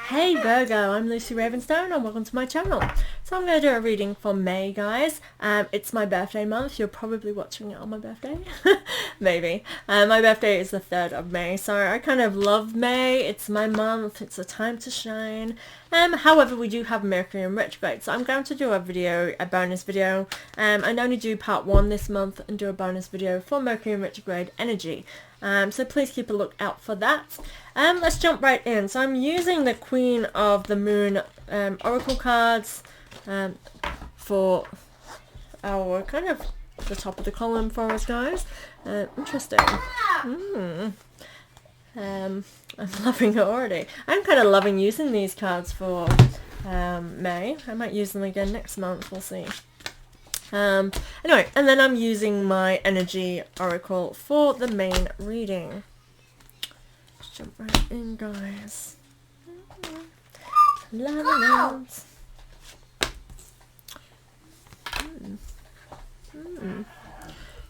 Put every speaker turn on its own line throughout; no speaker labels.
Hey Virgo, I'm Lucy Ravenstone and welcome to my channel. So I'm going to do a reading for May, guys. It's my birthday month. You're probably watching it on my birthday. Maybe. My birthday is the 3rd of May, so I kind of love May. It's my month. It's a time to shine. However, we do have Mercury in retrograde, so I'm going to do a bonus video. And only do part 1 this month and do a bonus video for Mercury in retrograde energy. So please keep a look out for that. Let's jump right in. So I'm using the Queen of the Moon Oracle cards for our kind of the top of the column for us, guys. Interesting. I'm loving it already. I'm kind of loving using these cards for May. I might use them again next month. We'll see. Anyway, and then I'm using my energy oracle for the main reading. Let's jump right in, guys. Loving it.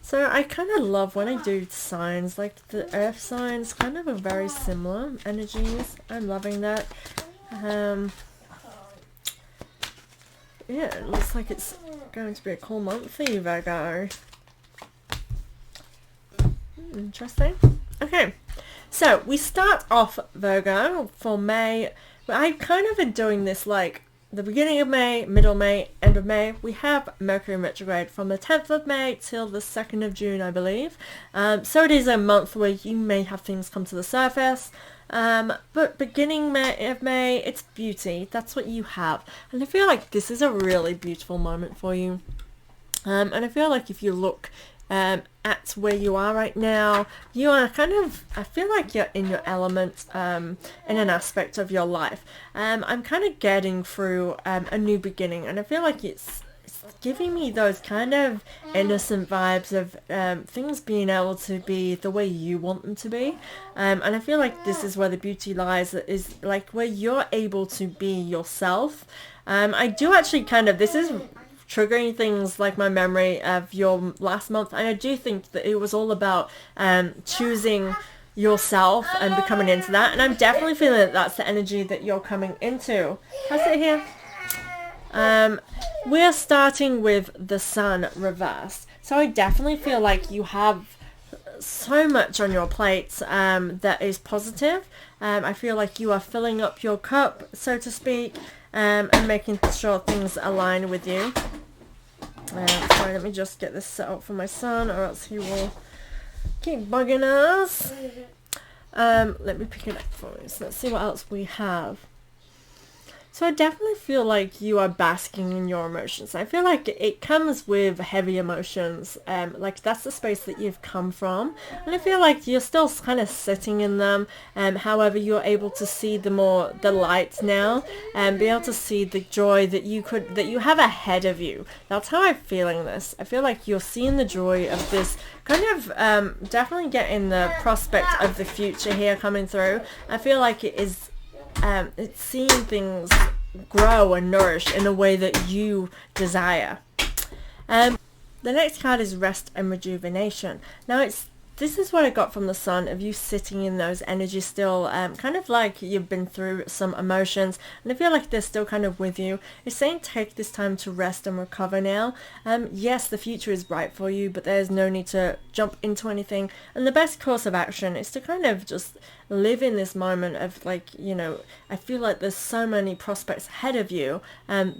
So I kind of love when I do signs, like the earth signs, kind of are very similar energies. I'm loving that. Yeah, it looks like it's going to be a cool month for you, Virgo. Interesting. Okay, so we start off, Virgo, for May. I've kind of been doing this like the beginning of May, middle of May, end of May. We have Mercury in retrograde from the 10th of May till the 2nd of June, I believe. So it is a month where you may have things come to the surface. But beginning of May, it's beauty. That's what you have. And I feel like this is a really beautiful moment for you. And I feel like if you look at where you are right now, you are kind of, I feel like you're in your element in an aspect of your life. I'm kind of getting through a new beginning, and I feel like it's giving me those kind of innocent vibes of things being able to be the way you want them to be. And I feel like this is where the beauty lies, is like where you're able to be yourself. I do actually kind of, this is triggering things like my memory of your last month, and I do think that it was all about choosing yourself and becoming into that, and I'm definitely feeling that that's the energy that you're coming into. How's it here? We're starting with the Sun reversed, so I definitely feel like you have so much on your plate that is positive. I feel like you are filling up your cup, so to speak, and making sure things align with you. Sorry, let me just get this set up for my son, or else he will keep bugging us. Let me pick it up for you. So let's see what else we have. So I definitely feel like you are basking in your emotions. I feel like it comes with heavy emotions. Like that's the space that you've come from. And I feel like you're still kind of sitting in them. However, you're able to see the light now, and be able to see the joy that you have ahead of you. That's how I'm feeling this. I feel like you're seeing the joy of this kind of definitely getting the prospect of the future here coming through. I feel like it is it's seeing things grow and nourish in a way that you desire. The next card is Rest and Rejuvenation. Now this is what I got from the Sun, of you sitting in those energies still, kind of like you've been through some emotions, and I feel like they're still kind of with you. It's saying take this time to rest and recover now. Yes, the future is bright for you, but there's no need to jump into anything, and the best course of action is to kind of just live in this moment of, like, you know, I feel like there's so many prospects ahead of you,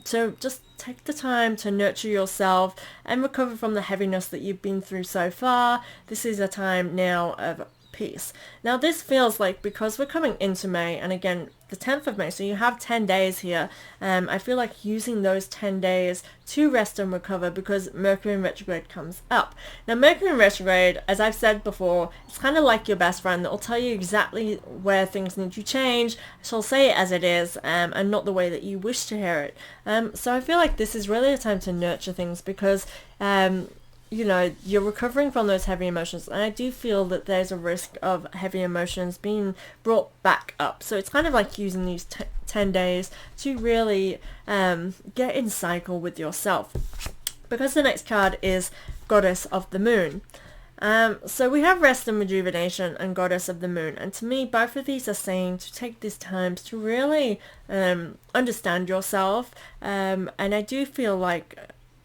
so just take the time to nurture yourself and recover from the heaviness that you've been through so far. This is a time now of peace. Now this feels like, because we're coming into May, and again the 10th of May, so you have 10 days here. I feel like using those 10 days to rest and recover, because Mercury in retrograde comes up. Now Mercury in retrograde, as I've said before, it's kind of like your best friend that will tell you exactly where things need to change. She'll say it as it is, and not the way that you wish to hear it. So I feel like this is really a time to nurture things, because you know, you're recovering from those heavy emotions, and I do feel that there's a risk of heavy emotions being brought back up. So it's kind of like using these 10 days to really get in cycle with yourself. Because the next card is Goddess of the Moon. So we have rest and rejuvenation and goddess of the moon. And to me, both of these are saying to take these times to really understand yourself. And I do feel like,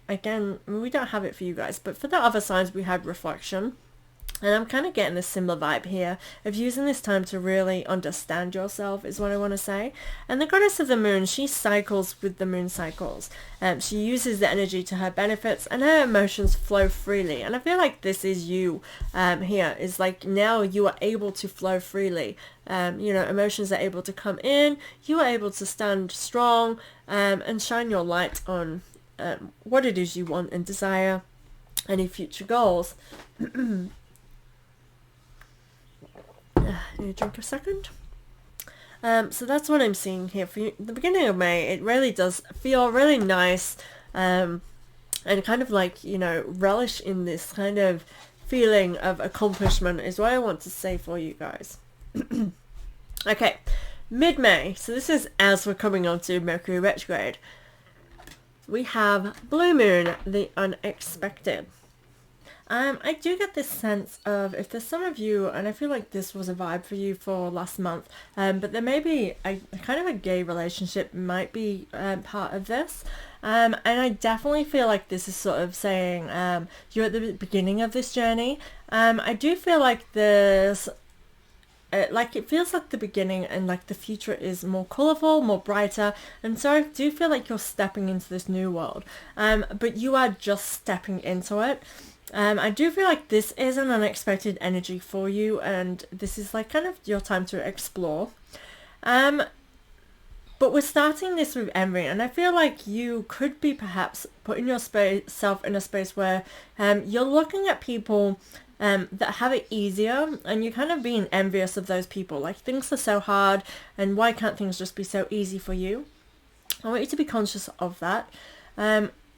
again, we don't have it for you guys, but for the other signs, we had reflection. And I'm kind of getting a similar vibe here of using this time to really understand yourself is what I want to say. And the goddess of the moon, she cycles with the moon cycles. She uses the energy to her benefits and her emotions flow freely. And I feel like this is you here. Is like now you are able to flow freely. Emotions are able to come in. You are able to stand strong and shine your light on what it is you want and desire. Any future goals. Need a drink a second. So that's what I'm seeing here for you. The beginning of May, it really does feel really nice, and kind of like, relish in this kind of feeling of accomplishment is what I want to say for you guys. Okay, mid-May. So this is as we're coming on to Mercury Retrograde. We have Blue Moon, the unexpected. I do get this sense of, if there's some of you, and I feel like this was a vibe for you for last month, but there may be a kind of a gay relationship might be part of this. And I definitely feel like this is sort of saying you're at the beginning of this journey. I do feel like there's it feels like the beginning and like the future is more colorful, more brighter, and so I do feel like you're stepping into this new world, but you are just stepping into it. I do feel like this is an unexpected energy for you, and this is like kind of your time to explore. But we're starting this with envy, and I feel like you could be perhaps putting yourself in a space where you're looking at people that have it easier, and you're kind of being envious of those people. Like, things are so hard, and why can't things just be so easy for you? I want you to be conscious of that.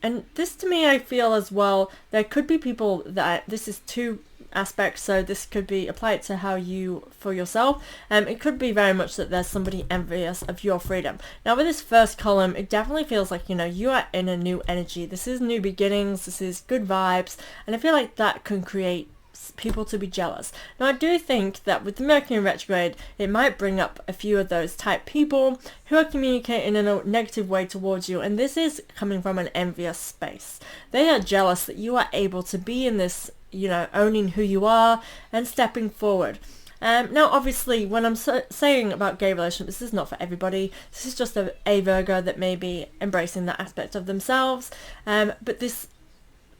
And this, to me, I feel as well, there could be people that, this is two aspects, so this could be applied to how you, for yourself. It could be very much that there's somebody envious of your freedom. Now, with this first column, it definitely feels like, you are in a new energy. This is new beginnings, this is good vibes, and I feel like that can create people to be jealous. Now, I do think that with the Mercury retrograde, it might bring up a few of those type people who are communicating in a negative way towards you, and this is coming from an envious space. They are jealous that you are able to be in this, owning who you are and stepping forward. Now, obviously, when I'm saying about gay relationships, this is not for everybody. This is just a Virgo that may be embracing that aspect of themselves, but this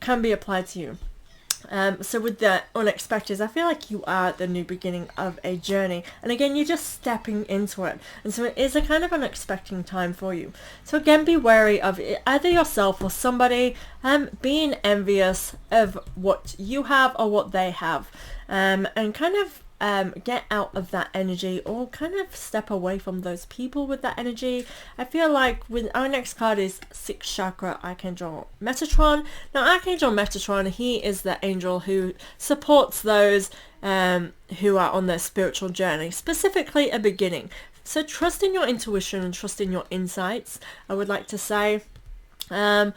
can be applied to you. So with the unexpected, I feel like you are at the new beginning of a journey, and again, you're just stepping into it, and so it is a kind of unexpected time for you. So again, be wary of either yourself or somebody being envious of what you have or what they have, and kind of get out of that energy, or kind of step away from those people with that energy. I feel like with our next card is 6th chakra Archangel Metatron. Now, Archangel Metatron, he is the angel who supports those who are on their spiritual journey, specifically a beginning. So trust in your intuition and trust in your insights, I would like to say. And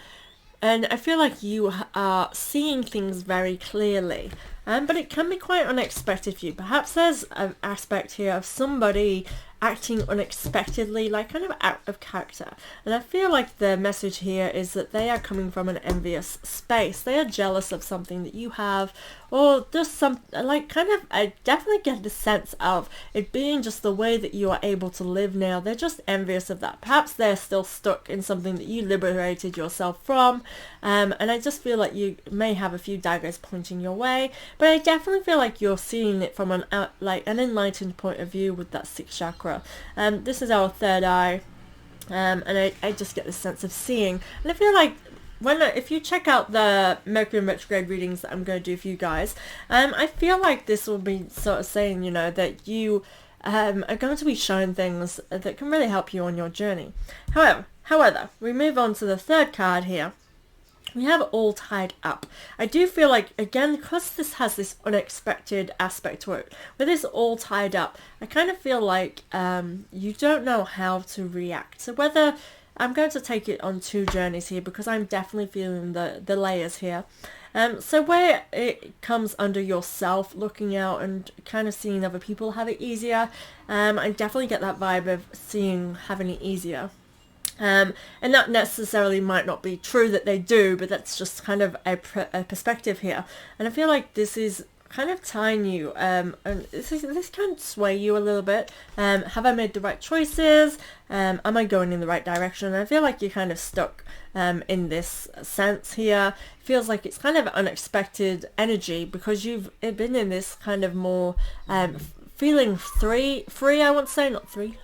I feel like you are seeing things very clearly. But it can be quite unexpected for you. Perhaps there's an aspect here of somebody acting unexpectedly, like kind of out of character. And I feel like the message here is that they are coming from an envious space. They are jealous of something that you have, or just some, like, kind of, I definitely get the sense of it being just the way that you are able to live now. They're just envious of that. Perhaps they're still stuck in something that you liberated yourself from. And I just feel like you may have a few daggers pointing your way, but I definitely feel like you're seeing it from an enlightened point of view with that 6th chakra. This is our third eye, and I just get this sense of seeing, and I feel like if you check out the Mercury retrograde readings that I'm going to do for you guys, I feel like this will be sort of saying, that you are going to be shown things that can really help you on your journey. However, we move on to the third card here. We have all tied up. I do feel like, again, because this has this unexpected aspect to it, with this all tied up, I kind of feel like you don't know how to react. So whether I'm going to take it on 2 journeys here because I'm definitely feeling the layers here. So where it comes under yourself, looking out and kind of seeing other people have it easier, I definitely get that vibe of seeing having it easier. And that necessarily might not be true that they do, but that's just kind of a perspective here. And I feel like this is kind of tying you, and this can sway you a little bit. Have I made the right choices? Am I going in the right direction? I feel like you're kind of stuck in this sense here. It feels like it's kind of unexpected energy because you've been in this kind of more feeling free, I want to say, not free,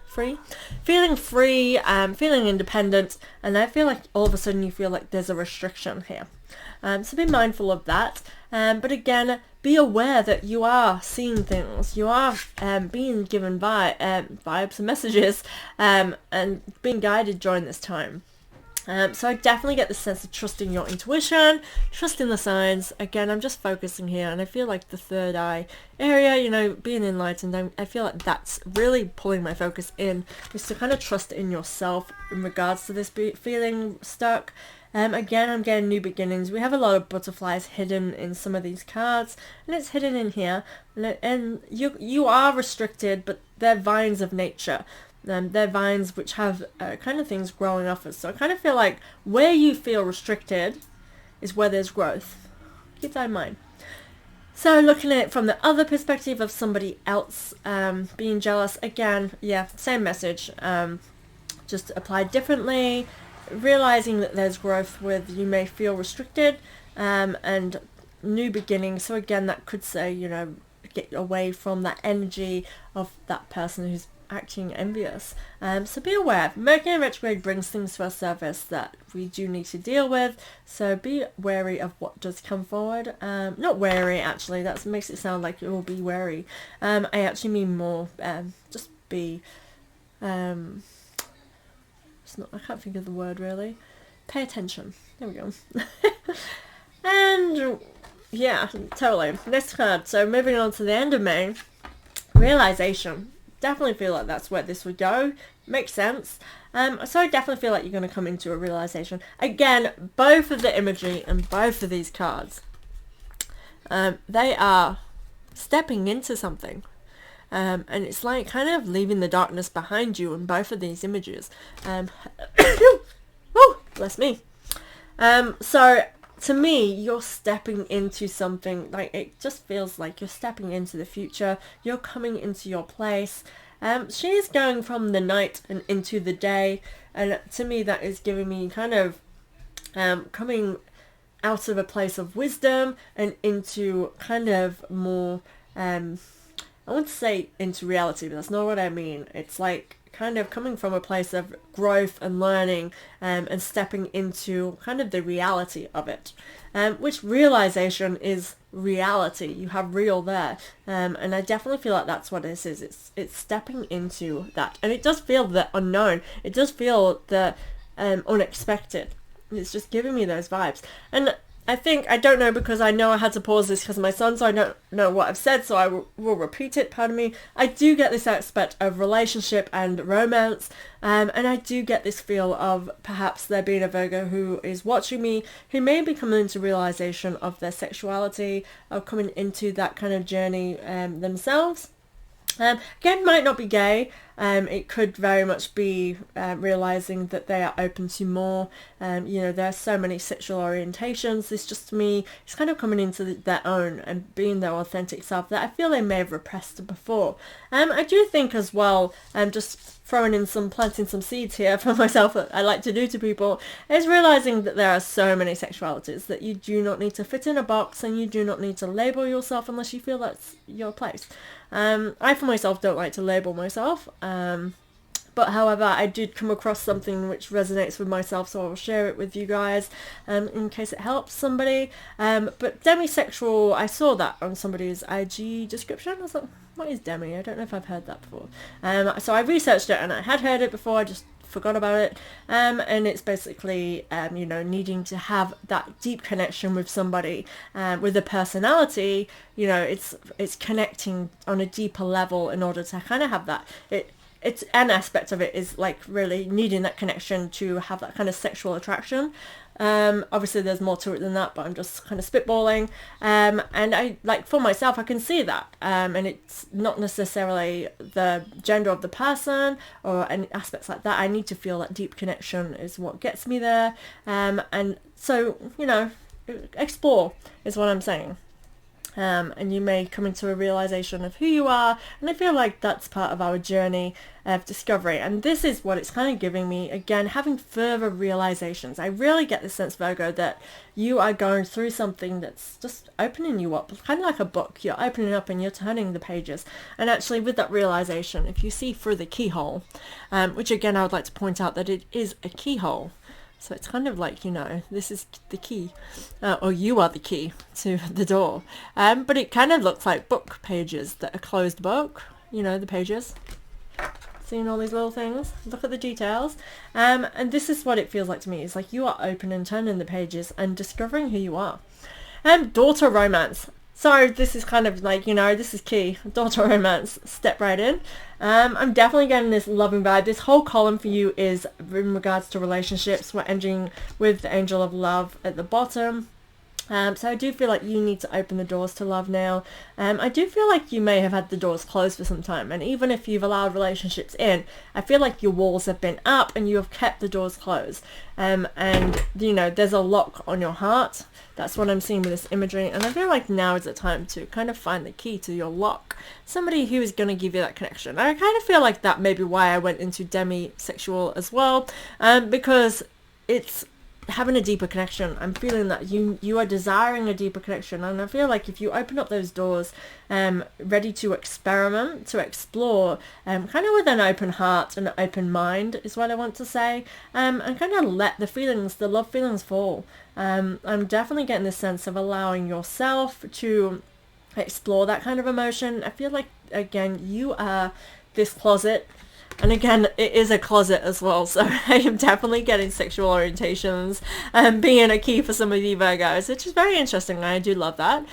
feeling free, feeling independent, and I feel like all of a sudden you feel like there's a restriction here. So be mindful of that. But again, be aware that you are seeing things, you are being given vibes and messages, and being guided during this time. So I definitely get the sense of trusting your intuition, trusting the signs. Again, I'm just focusing here, and I feel like the third eye area, you know, being enlightened, I feel like that's really pulling my focus in, is to kind of trust in yourself in regards to this feeling stuck. Again, I'm getting new beginnings. We have a lot of butterflies hidden in some of these cards, and it's hidden in here. And you are restricted, but they're vines of nature. They're vines which have kind of things growing off us. So I kind of feel like where you feel restricted is where there's growth. Keep that in mind. So looking at it from the other perspective of somebody else being jealous, again, yeah, same message, just applied differently. Realizing that there's growth with you may feel restricted, and new beginnings. So again, that could say, you know, get away from that energy of that person who's acting envious. So be aware. Mercury Retrograde brings things to our surface that we do need to deal with. So be wary of what does come forward. Not wary, actually. That makes it sound like you will be wary. I actually mean more just be... I can't think of the word really. Pay attention. There we go. And yeah, totally. Next card. So moving on to the end of May. Realization. Definitely feel like that's where this would go. Makes sense. So I definitely feel like you're going to come into a realization. Again, both of the imagery and both of these cards, they are stepping into something. And it's like kind of leaving the darkness behind you in both of these images. Oh, bless me. So to me, you're stepping into something, like it just feels like you're stepping into the future. You're coming into your place. She's going from the night and into the day. And to me, that is giving me kind of coming out of a place of wisdom and into kind of more... I want to say into reality, but that's not what I mean. It's like kind of coming from a place of growth and learning, and stepping into kind of the reality of it. Which realization is reality. You have real there. And I definitely feel like that's what this is. It's stepping into that. And it does feel the unknown. It does feel the unexpected. It's just giving me those vibes. And I don't know, because I know I had to pause this because of my son, so I don't know what I've said, so I will repeat it, pardon me. I do get this aspect of relationship and romance, and I do get this feel of perhaps there being a Virgo who is watching me, who may be coming into realization of their sexuality, of coming into that kind of journey themselves. Again, might not be gay. It could very much be realizing that they are open to more. You know, there are so many sexual orientations. This just, to me, is kind of coming into their own and being their authentic self that I feel they may have repressed before. I do think as well, just planting some seeds here for myself that I like to do to people, is realizing that there are so many sexualities that you do not need to fit in a box, and you do not need to label yourself unless you feel that's your place. I for myself don't like to label myself, but however I did come across something which resonates with myself, so I'll share it with you guys in case it helps somebody. But demisexual, I saw that on somebody's IG description. I was like, what is demi? I don't know if I've heard that before. So I researched it, and I had heard it before, I just forgot about it. And it's basically you know, needing to have that deep connection with somebody, with a personality. You know, it's connecting on a deeper level in order to kind of have that. it's an aspect of it is like really needing that connection to have that kind of sexual attraction. Obviously there's more to it than that, but I'm just kind of spitballing. And I, like, for myself, I can see that. And it's not necessarily the gender of the person or any aspects like that. I need to feel that deep connection is what gets me there. And so, you know, explore is what I'm saying. And you may come into a realization of who you are, and I feel like that's part of our journey of discovery. And this is what it's kind of giving me, again, having further realizations. I really get the sense, Virgo, that you are going through something that's just opening you up, kind of like a book. You're opening up and you're turning the pages. And actually with that realization, if you see through the keyhole, which again I would like to point out that it is a keyhole. So it's kind of like, you know, this is the key, or you are the key to the door. But it kind of looks like book pages that are closed book, you know, the pages. Seeing all these little things? Look at the details. And this is what it feels like to me. It's like you are open and turning the pages and discovering who you are. Daughter romance. So this is kind of like, you know, this is key. Daughter romance. Step right in. I'm definitely getting this loving vibe. This whole column for you is in regards to relationships. We're ending with the Angel of Love at the bottom. So I do feel like you need to open the doors to love now. I do feel like you may have had the doors closed for some time. And even if you've allowed relationships in, I feel like your walls have been up and you have kept the doors closed. And, you know, there's a lock on your heart. That's what I'm seeing with this imagery. And I feel like now is the time to kind of find the key to your lock. Somebody who is going to give you that connection. I kind of feel like that may be why I went into demisexual as well. Because it's having a deeper connection. I'm feeling that you are desiring a deeper connection, and I feel like if you open up those doors, ready to experiment, to explore, kind of with an open heart and an open mind is what I want to say, and kind of let the love feelings fall. I'm definitely getting this sense of allowing yourself to explore that kind of emotion. I feel like, again, you are this closet. And again, it is a closet as well, so I am definitely getting sexual orientations being a key for some of you Virgos, which is very interesting. I do love that.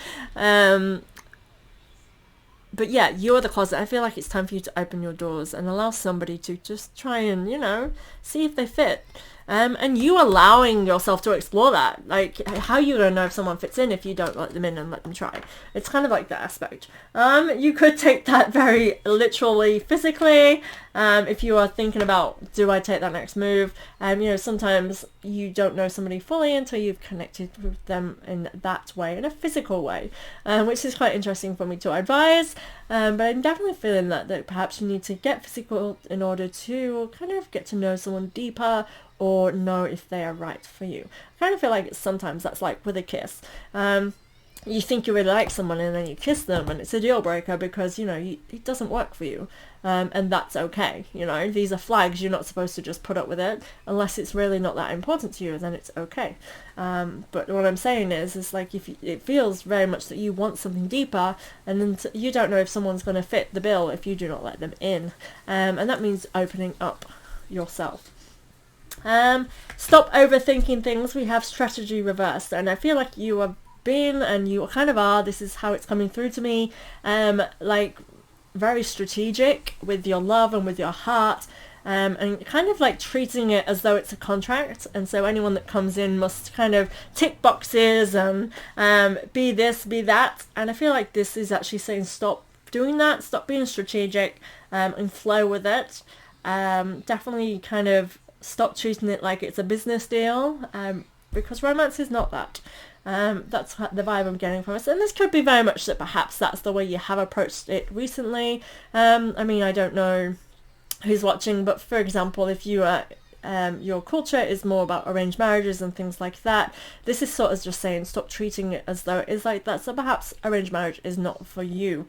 But yeah, you're the closet. I feel like it's time for you to open your doors and allow somebody to just try and, you know, see if they fit. And you allowing yourself to explore that. Like, how are you going to know if someone fits in if you don't let them in and let them try? It's kind of like that aspect. You could take that very literally, physically. If you are thinking about, do I take that next move? You know, sometimes you don't know somebody fully until you've connected with them in that way, in a physical way, which is quite interesting for me to advise. But I'm definitely feeling that perhaps you need to get physical in order to kind of get to know someone deeper, or know if they are right for you. I kind of feel like sometimes that's like with a kiss. You think you really like someone and then you kiss them and it's a deal breaker because, you know, it doesn't work for you. And that's okay. You know, these are flags. You're not supposed to just put up with it unless it's really not that important to you, then it's okay. But what I'm saying is like if it feels very much that you want something deeper, and then you don't know if someone's going to fit the bill if you do not let them in. And that means opening up yourself. Stop overthinking things. We have strategy reversed, and I feel like you have been, and you kind of are, this is how it's coming through to me, like very strategic with your love and with your heart, and kind of like treating it as though it's a contract, and so anyone that comes in must kind of tick boxes and be this, be that. And I feel like this is actually saying stop doing that, stop being strategic, and flow with it. Definitely kind of stop treating it like it's a business deal, because romance is not that. That's the vibe I'm getting from us, and this could be very much that perhaps that's the way you have approached it recently. I mean, I don't know who's watching, but for example, if you are your culture is more about arranged marriages and things like that, this is sort of just saying stop treating it as though it is like that. So perhaps arranged marriage is not for you.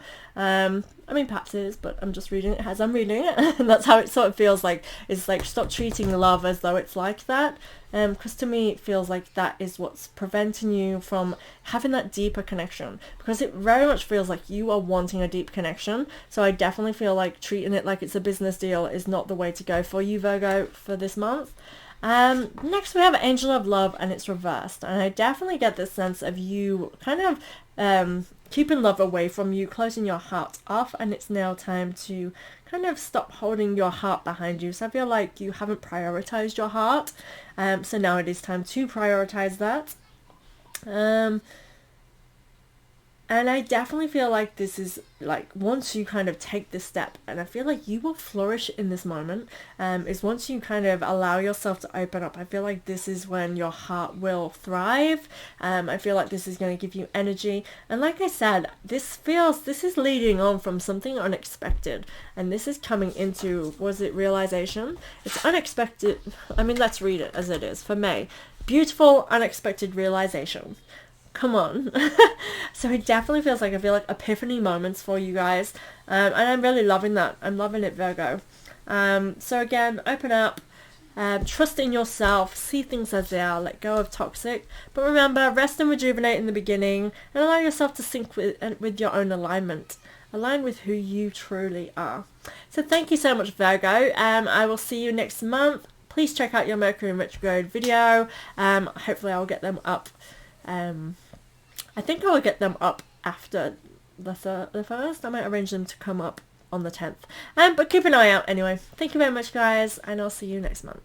I mean, perhaps it is, but I'm just reading it as I'm reading it. And that's how it sort of feels like. It's like stop treating love as though it's like that. Because to me, it feels like that is what's preventing you from having that deeper connection. Because it very much feels like you are wanting a deep connection. So I definitely feel like treating it like it's a business deal is not the way to go for you, Virgo, for this month. Next we have Angel of Love, and it's reversed, and I definitely get this sense of you kind of keeping love away from you, closing your heart off, and it's now time to kind of stop holding your heart behind you. So I feel like you haven't prioritized your heart, so now it is time to prioritize that. And I definitely feel like this is like once you kind of take this step, and I feel like you will flourish in this moment, is once you kind of allow yourself to open up. I feel like this is when your heart will thrive. I feel like this is going to give you energy. And like I said, this is leading on from something unexpected. And this is coming into, was it realization? It's unexpected. I mean, let's read it as it is for May. Beautiful, unexpected realization. Come on. So it definitely feels like, I feel like epiphany moments for you guys, and I'm really loving that. I'm loving it, Virgo. So again, open up, trust in yourself, see things as they are, let go of toxic, but remember, rest and rejuvenate in the beginning, and allow yourself to sync with your own alignment. Align with who you truly are. So thank you so much, Virgo. I will see you next month. Please check out your Mercury Retrograde video. Hopefully I'll get them up. I think I will get them up after the 1st. I might arrange them to come up on the 10th. But keep an eye out anyway. Thank you very much, guys, and I'll see you next month.